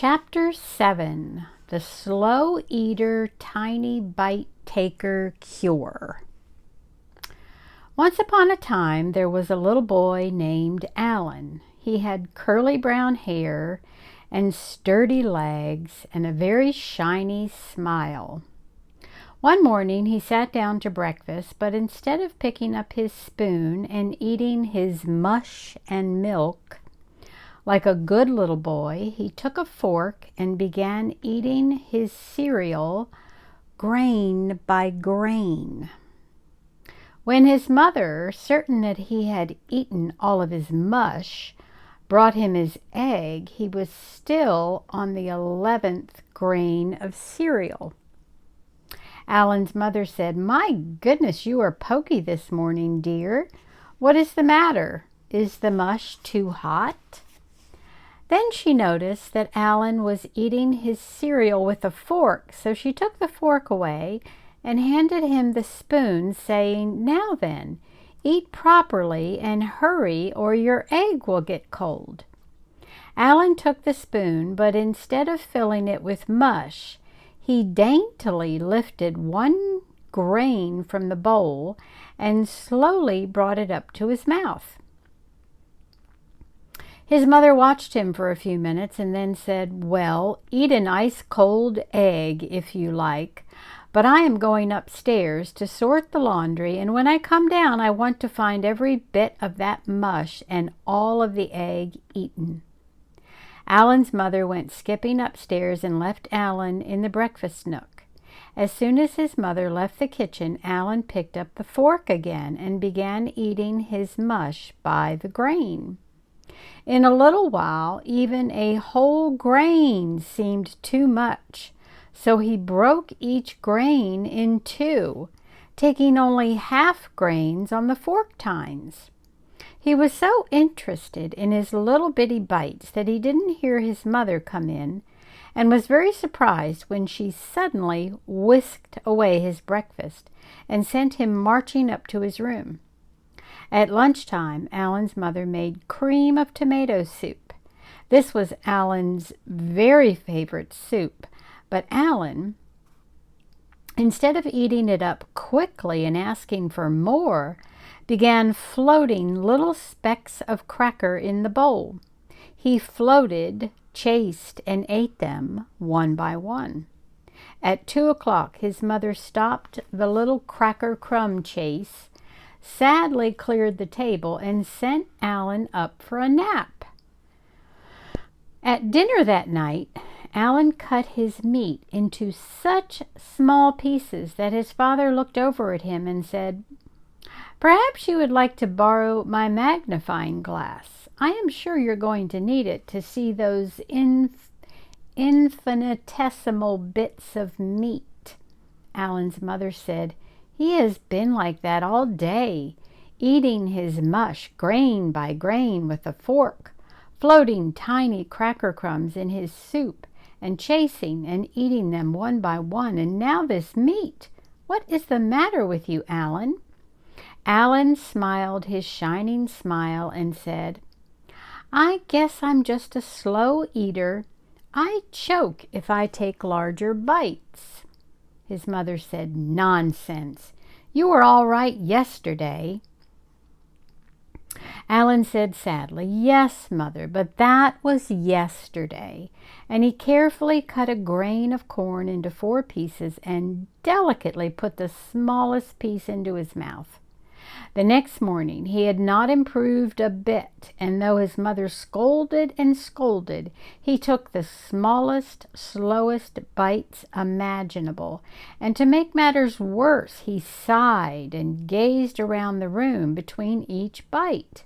Chapter 7. The Slow Eater Tiny Bite Taker Cure. Once upon a time there was a little boy named Alan. He had curly brown hair and sturdy legs and a very shiny smile. One morning he sat down to breakfast, but instead of picking up his spoon and eating his mush and milk, like a good little boy, he took a fork and began eating his cereal grain by grain. When his mother, certain that he had eaten all of his mush, brought him his egg, he was still on the 11th grain of cereal. Alan's mother said, "My goodness, you are poky this morning, dear. What is the matter? Is the mush too hot?" Then she noticed that Alan was eating his cereal with a fork, so she took the fork away and handed him the spoon, saying, "Now then, eat properly and hurry or your egg will get cold." Alan took the spoon, but instead of filling it with mush, he daintily lifted one grain from the bowl and slowly brought it up to his mouth. His mother watched him for a few minutes and then said, "Well, eat an ice cold egg if you like, but I am going upstairs to sort the laundry, and when I come down I want to find every bit of that mush and all of the egg eaten." Alan's mother went skipping upstairs and left Alan in the breakfast nook. As soon as his mother left the kitchen, Alan picked up the fork again and began eating his mush by the grain. In a little while, even a whole grain seemed too much, so he broke each grain in two, taking only half grains on the fork tines. He was so interested in his little bitty bites that he didn't hear his mother come in, and was very surprised when she suddenly whisked away his breakfast and sent him marching up to his room. At lunchtime, Alan's mother made cream of tomato soup. This was Alan's very favorite soup, but Alan, instead of eating it up quickly and asking for more, began floating little specks of cracker in the bowl. He floated, chased, and ate them one by one. At 2 o'clock, his mother stopped the little cracker crumb chase, sadly cleared the table, and sent Alan up for a nap. At dinner that night, Alan cut his meat into such small pieces that his father looked over at him and said, "Perhaps you would like to borrow my magnifying glass. I am sure you're going to need it to see those infinitesimal bits of meat." Alan's mother said, "He has been like that all day, eating his mush grain by grain with a fork, floating tiny cracker crumbs in his soup, and chasing and eating them one by one, and now this meat. What is the matter with you, Alan?" Alan smiled his shining smile and said, "I guess I'm just a slow eater. I choke if I take larger bites." His mother said, "Nonsense. You were all right yesterday." Alan said sadly, "Yes, Mother, but that was yesterday." And he carefully cut a grain of corn into 4 pieces and delicately put the smallest piece into his mouth. The next morning he had not improved a bit, and though his mother scolded and scolded, he took the smallest, slowest bites imaginable, and to make matters worse, he sighed and gazed around the room between each bite.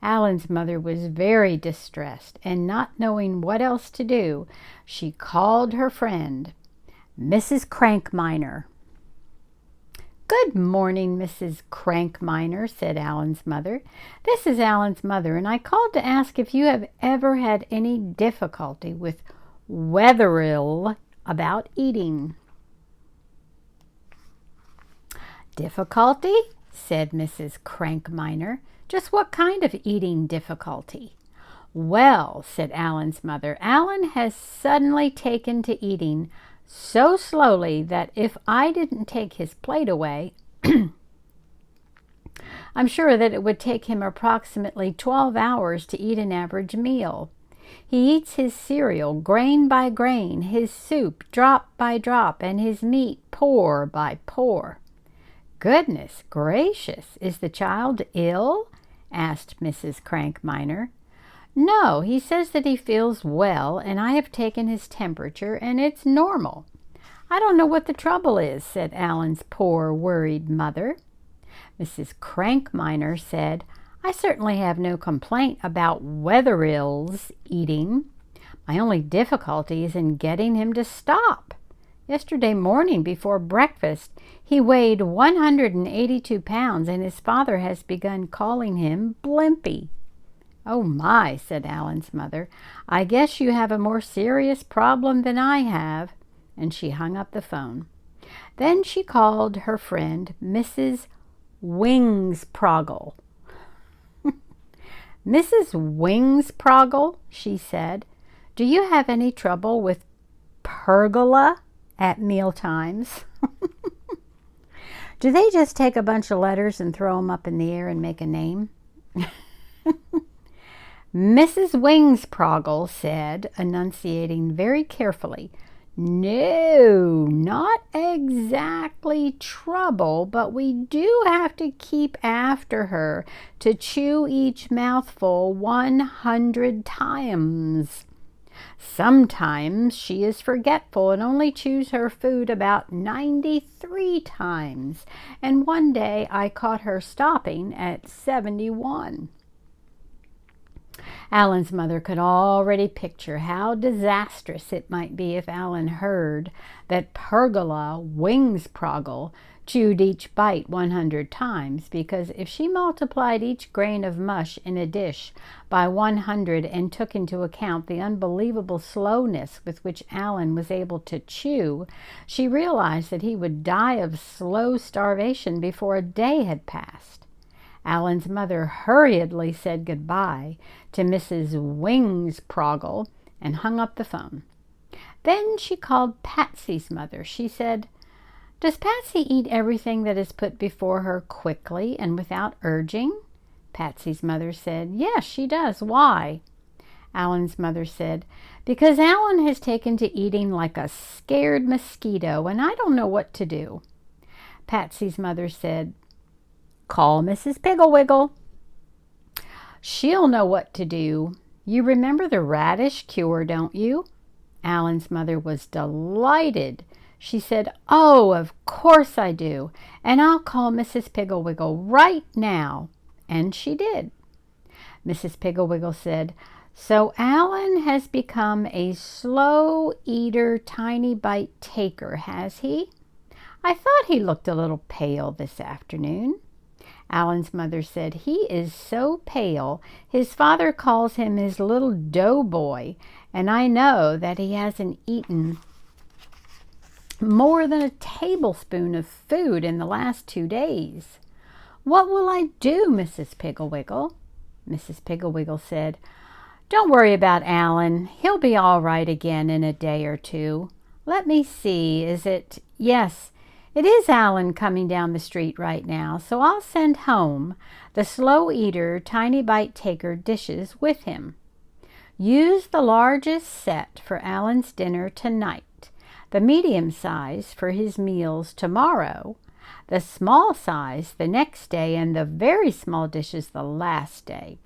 Alan's mother was very distressed, and not knowing what else to do, she called her friend, Mrs. Crankminer. "Good morning, Mrs. Crankminer," said Alan's mother. "This is Alan's mother, and I called to ask if you have ever had any difficulty with Wetherill about eating." "Difficulty?" said Mrs. Crankminer. "Just what kind of eating difficulty?" "Well," said Alan's mother, "Alan has suddenly taken to eating so slowly that if I didn't take his plate away, I'm sure that it would take him approximately 12 hours to eat an average meal. He eats his cereal grain by grain, his soup drop by drop, and his meat pore by pore." "Goodness gracious, is the child ill?" asked Mrs. Crank Miner. "No, he says that he feels well, and I have taken his temperature, and it's normal. I don't know what the trouble is," said Alan's poor, worried mother. Mrs. Crank Miner said, "I certainly have no complaint about Wetheril's eating. My only difficulty is in getting him to stop. Yesterday morning before breakfast, he weighed 182 pounds, and his father has begun calling him Blimpy." "Oh my," said Alan's mother, "I guess you have a more serious problem than I have." And she hung up the phone. Then she called her friend, Mrs. Wingsproggle. "Mrs. Wingsproggle," she said, "do you have any trouble with pergola at meal times?" "Do they just take a bunch of letters and throw them up in the air and make a name?" Mrs. Wingsproggle said, enunciating very carefully, "No, not exactly trouble, but we do have to keep after her to chew each mouthful 100 times. Sometimes she is forgetful and only chews her food about 93 times, and one day I caught her stopping at 71. Alan's mother could already picture how disastrous it might be if Alan heard that Pergola Wingsproggle chewed each bite 100 times, because if she multiplied each grain of mush in a dish by 100 and took into account the unbelievable slowness with which Alan was able to chew, she realized that he would die of slow starvation before a day had passed. Alan's mother hurriedly said goodbye to Mrs. Wingsproggle and hung up the phone. Then she called Patsy's mother. She said, "Does Patsy eat everything that is put before her quickly and without urging?" Patsy's mother said, "Yes, she does. Why?" Alan's mother said, "Because Alan has taken to eating like a scared mosquito, and I don't know what to do." Patsy's mother said, "Call Mrs. Pigglewiggle. She'll know what to do. You remember the radish cure, don't you?" Alan's mother was delighted. She said, "Oh, of course I do, and I'll call Mrs. Pigglewiggle right now." And she did. Mrs. Pigglewiggle said, "So Alan has become a slow eater, tiny bite taker, has he? I thought he looked a little pale this afternoon." Alan's mother said, "He is so pale, his father calls him his little doughboy, and I know that he hasn't eaten more than a tablespoon of food in the last 2 days. What will I do, Mrs. Pigglewiggle?" Mrs. Pigglewiggle said, "Don't worry about Alan. He'll be all right again in a day or two. Let me see, yes, it is Alan coming down the street right now, so I'll send home the slow eater, tiny bite taker dishes with him. Use the largest set for Alan's dinner tonight, the medium size for his meals tomorrow, the small size the next day, and the very small dishes the last day.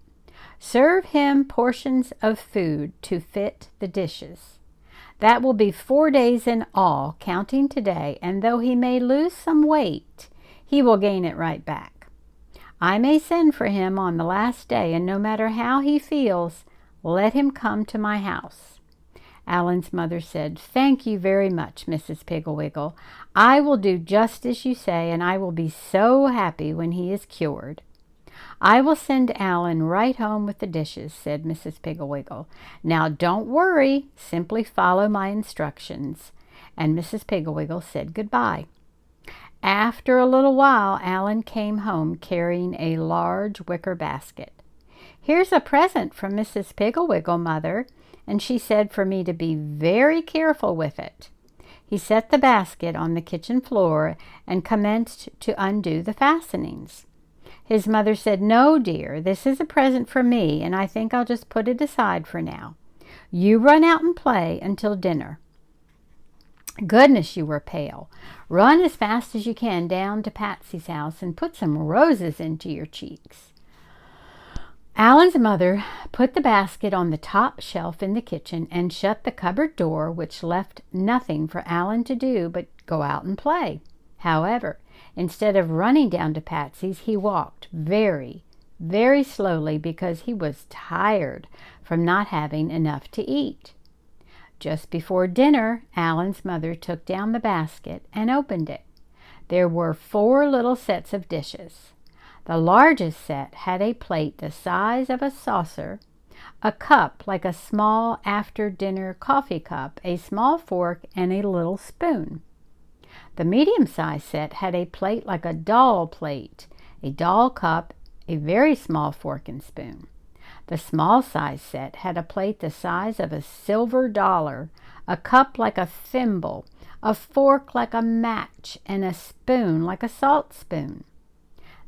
Serve him portions of food to fit the dishes. That will be 4 days in all, counting today, and though he may lose some weight, he will gain it right back. I may send for him on the last day, and no matter how he feels, let him come to my house." Alan's mother said, "Thank you very much, Mrs. Pigglewiggle. I will do just as you say, and I will be so happy when he is cured." "I will send Alan right home with the dishes," said Mrs. Pigglewiggle. "Now don't worry, simply follow my instructions." And Mrs. Pigglewiggle said goodbye. After a little while, Alan came home carrying a large wicker basket. "Here's a present from Mrs. Piggle-Wiggle, Mother, and she said for me to be very careful with it." He set the basket on the kitchen floor and commenced to undo the fastenings. His mother said, "No, dear, this is a present for me, and I think I'll just put it aside for now. You run out and play until dinner." Goodness, you were pale. Run as fast as you can down to Patsy's house and put some roses into your cheeks. Alan's mother put the basket on the top shelf in the kitchen and shut the cupboard door, which left nothing for Alan to do but go out and play. However, instead of running down to Patsy's, he walked very, very slowly because he was tired from not having enough to eat. Just before dinner, Alan's mother took down the basket and opened it. There were 4 little sets of dishes. The largest set had a plate the size of a saucer, a cup like a small after-dinner coffee cup, a small fork, and a little spoon. The medium-sized set had a plate like a doll plate, a doll cup, a very small fork and spoon. The small-sized set had a plate the size of a silver dollar, a cup like a thimble, a fork like a match, and a spoon like a salt spoon.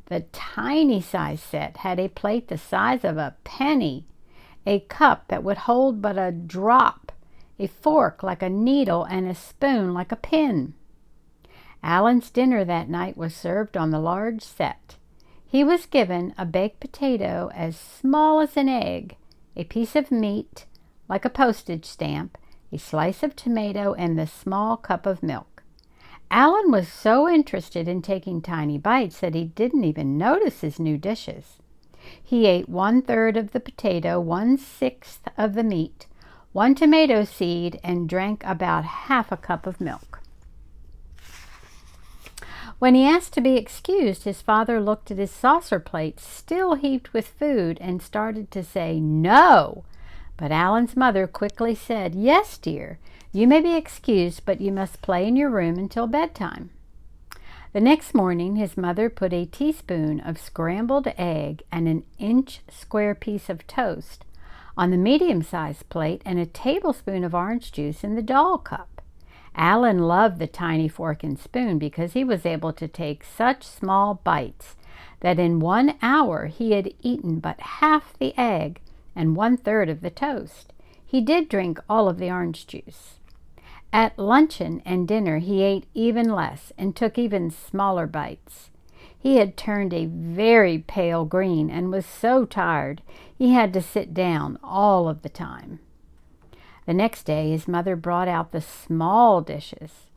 The tiny-sized set had a plate the size of a penny, a cup that would hold but a drop, a fork like a needle, and a spoon like a pin. Alan's dinner that night was served on the large set. He was given a baked potato as small as an egg, a piece of meat like a postage stamp, a slice of tomato, and the small cup of milk. Alan was so interested in taking tiny bites that he didn't even notice his new dishes. He ate 1/3 of the potato, 1/6 of the meat, 1 tomato seed, and drank about half a cup of milk. When he asked to be excused, his father looked at his saucer plate, still heaped with food, and started to say no. But Alan's mother quickly said, "Yes, dear, you may be excused, but you must play in your room until bedtime." The next morning, his mother put a teaspoon of scrambled egg and an inch-square piece of toast on the medium-sized plate and a tablespoon of orange juice in the doll cup. Alan loved the tiny fork and spoon because he was able to take such small bites that in 1 hour he had eaten but half the egg and 1/3 of the toast. He did drink all of the orange juice. At luncheon and dinner he ate even less and took even smaller bites. He had turned a very pale green and was so tired he had to sit down all of the time. The next day his mother brought out the small dishes.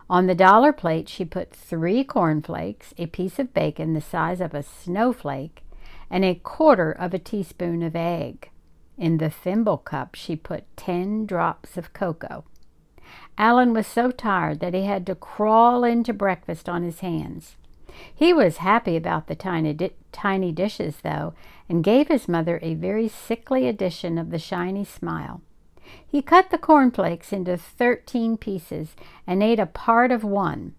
On the dollar plate she put 3 cornflakes, a piece of bacon the size of a snowflake, and 1/4 of a teaspoon of egg. In the thimble cup she put 10 drops of cocoa. Alan was so tired that he had to crawl into breakfast on his hands. He was happy about the tiny dishes, though, and gave his mother a very sickly edition of the shiny smile. He cut the cornflakes into 13 pieces and ate a part of 1.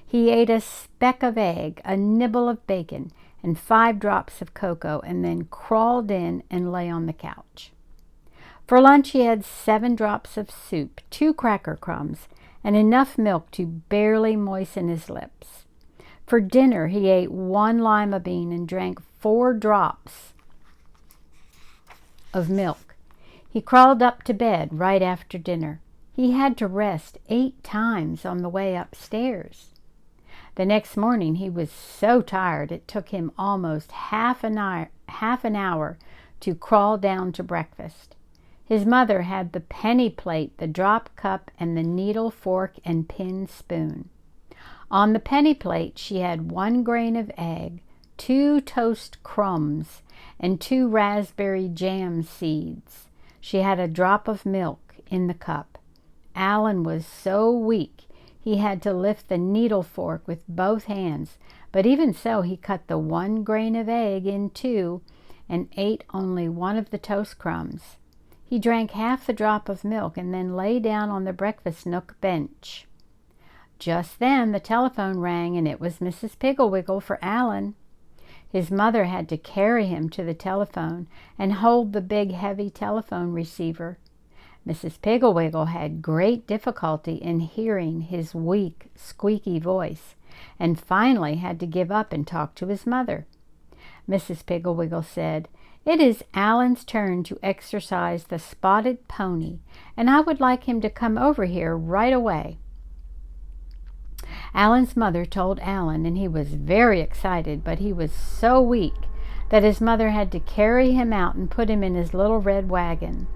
He ate a speck of egg, a nibble of bacon, and 5 drops of cocoa, and then crawled in and lay on the couch. For lunch he had 7 drops of soup, 2 cracker crumbs, and enough milk to barely moisten his lips. For dinner he ate 1 lima bean and drank 4 drops of milk. He crawled up to bed right after dinner. He had to rest 8 times on the way upstairs. The next morning he was so tired it took him almost half an hour to crawl down to breakfast. His mother had the penny plate, the drop cup, and the needle, fork, and pin spoon. On the penny plate she had 1 grain of egg, 2 toast crumbs, and 2 raspberry jam seeds. She had a drop of milk in the cup. Alan was so weak he had to lift the needle fork with both hands, but even so he cut the 1 grain of egg in 2 and ate only 1 of the toast crumbs. He drank half the drop of milk and then lay down on the breakfast nook bench. Just then the telephone rang, and it was Mrs. Piggle-Wiggle for Alan. His mother had to carry him to the telephone and hold the big, heavy telephone receiver. Mrs. Piggle-Wiggle had great difficulty in hearing his weak, squeaky voice, and finally had to give up and talk to his mother. Mrs. Piggle-Wiggle said, "It is Alan's turn to exercise the spotted pony, and I would like him to come over here right away." Alan's mother told Alan, and he was very excited, but he was so weak that his mother had to carry him out and put him in his little red wagon.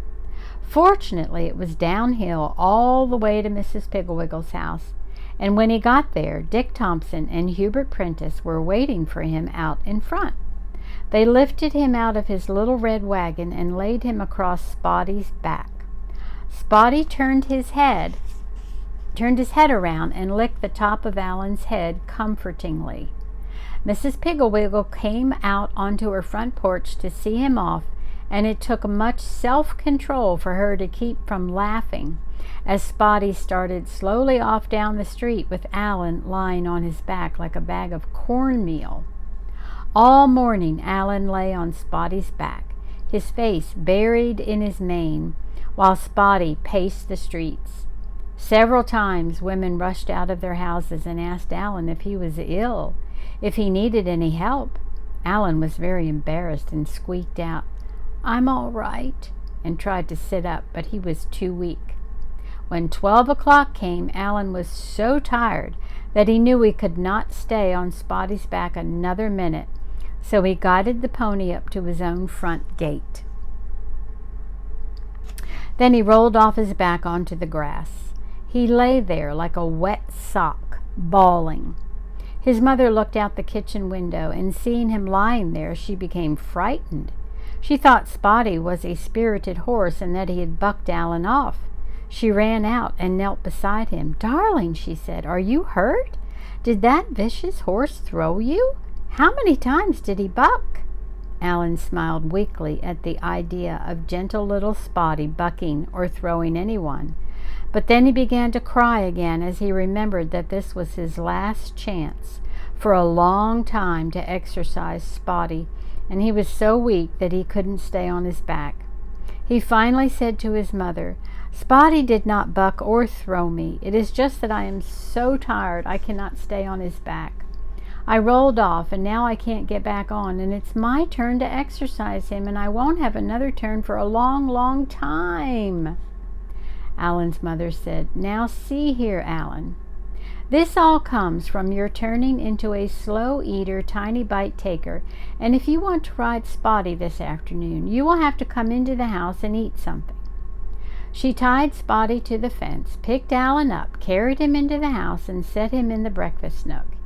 Fortunately, it was downhill all the way to Mrs. Piggle-Wiggle's house, and when he got there, Dick Thompson and Hubert Prentice were waiting for him out in front. They lifted him out of his little red wagon and laid him across Spotty's back. Spotty turned his head around and licked the top of Alan's head comfortingly. Mrs. Piggle-Wiggle came out onto her front porch to see him off, and it took much self-control for her to keep from laughing as Spotty started slowly off down the street with Alan lying on his back like a bag of cornmeal. All morning Alan lay on Spotty's back, his face buried in his mane, while Spotty paced the streets. Several times women rushed out of their houses and asked Alan if he was ill, if he needed any help. Alan was very embarrassed and squeaked out, "I'm all right," and tried to sit up, but he was too weak. When 12 o'clock came, Alan was so tired that he knew he could not stay on Spotty's back another minute, so he guided the pony up to his own front gate. Then he rolled off his back onto the grass. He lay there like a wet sock, bawling. His mother looked out the kitchen window, and seeing him lying there, she became frightened. She thought Spotty was a spirited horse and that he had bucked Alan off. She ran out and knelt beside him. "Darling," she said, "are you hurt? Did that vicious horse throw you? How many times did he buck?" Alan smiled weakly at the idea of gentle little Spotty bucking or throwing anyone. But then he began to cry again as he remembered that this was his last chance for a long time to exercise Spotty, and he was so weak that he couldn't stay on his back. He finally said to his mother, "Spotty did not buck or throw me. It is just that I am so tired I cannot stay on his back. I rolled off, and now I can't get back on, and it's my turn to exercise him, and I won't have another turn for a long, long time." Alan's mother said, "Now see here, Alan. This all comes from your turning into a slow eater, tiny bite taker, and if you want to ride Spotty this afternoon, you will have to come into the house and eat something." She tied Spotty to the fence, picked Alan up, carried him into the house, and set him in the breakfast nook.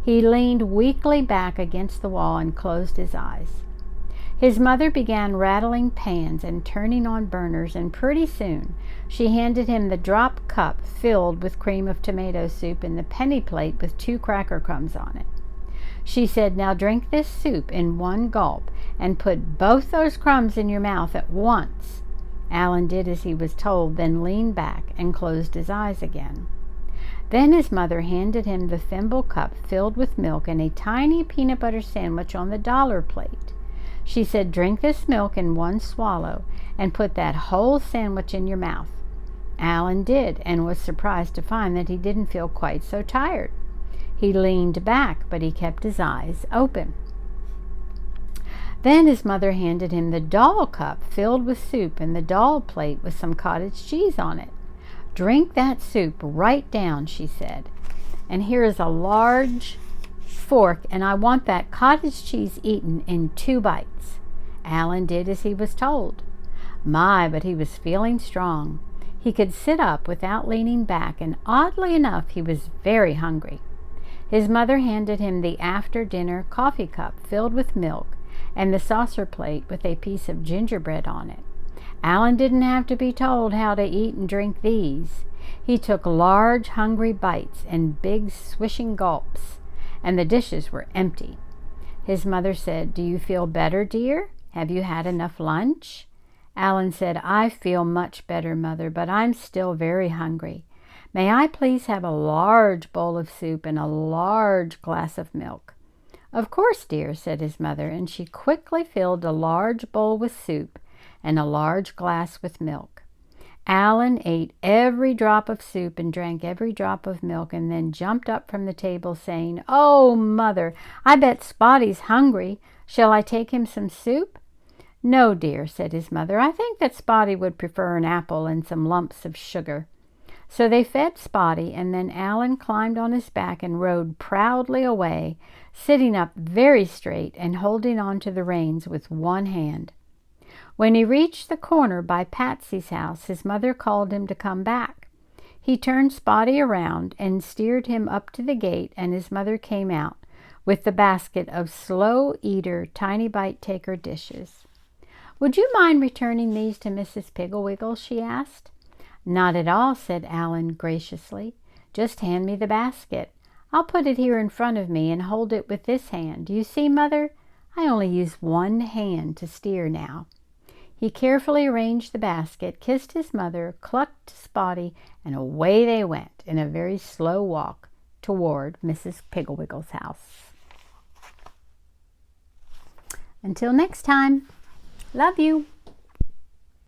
He leaned weakly back against the wall and closed his eyes. His mother began rattling pans and turning on burners, and pretty soon she handed him the drop cup filled with cream of tomato soup and the penny plate with 2 cracker crumbs on it. She said, "Now drink this soup in one gulp and put both those crumbs in your mouth at once." Alan did as he was told, then leaned back and closed his eyes again. Then his mother handed him the thimble cup filled with milk and a tiny peanut butter sandwich on the dollar plate. She said, "Drink this milk in one swallow and put that whole sandwich in your mouth." Alan did, and was surprised to find that he didn't feel quite so tired. He leaned back, but he kept his eyes open. Then his mother handed him the doll cup filled with soup and the doll plate with some cottage cheese on it. "Drink that soup right down," she said. "And here is a large fork, and I want that cottage cheese eaten in 2 bites." Alan did as he was told. My, but he was feeling strong. He could sit up without leaning back, and oddly enough, he was very hungry. His mother handed him the after-dinner coffee cup filled with milk and the saucer plate with a piece of gingerbread on it. Alan didn't have to be told how to eat and drink these. He took large, hungry bites and big, swishing gulps, and the dishes were empty. His mother said, "Do you feel better, dear? Have you had enough lunch?" Alan said, "I feel much better, Mother, but I'm still very hungry. May I please have a large bowl of soup and a large glass of milk?" "Of course, dear," said his mother, and she quickly filled a large bowl with soup and a large glass with milk. Alan ate every drop of soup and drank every drop of milk, and then jumped up from the table, saying, "Oh, Mother, I bet Spotty's hungry. Shall I take him some soup?" "No, dear," said his mother. "I think that Spotty would prefer an apple and some lumps of sugar." So they fed Spotty, and then Alan climbed on his back and rode proudly away, sitting up very straight and holding on to the reins with one hand. When he reached the corner by Patsy's house, his mother called him to come back. He turned Spotty around and steered him up to the gate, and his mother came out with the basket of slow eater, tiny bite taker dishes. "Would you mind returning these to Mrs. Piggle-Wiggle?" she asked. "Not at all," said Alan graciously. "Just hand me the basket. I'll put it here in front of me and hold it with this hand. You see, Mother, I only use one hand to steer now." He carefully arranged the basket, kissed his mother, clucked to Spotty, and away they went in a very slow walk toward Mrs. Piggle-Wiggle's house. Until next time, love you.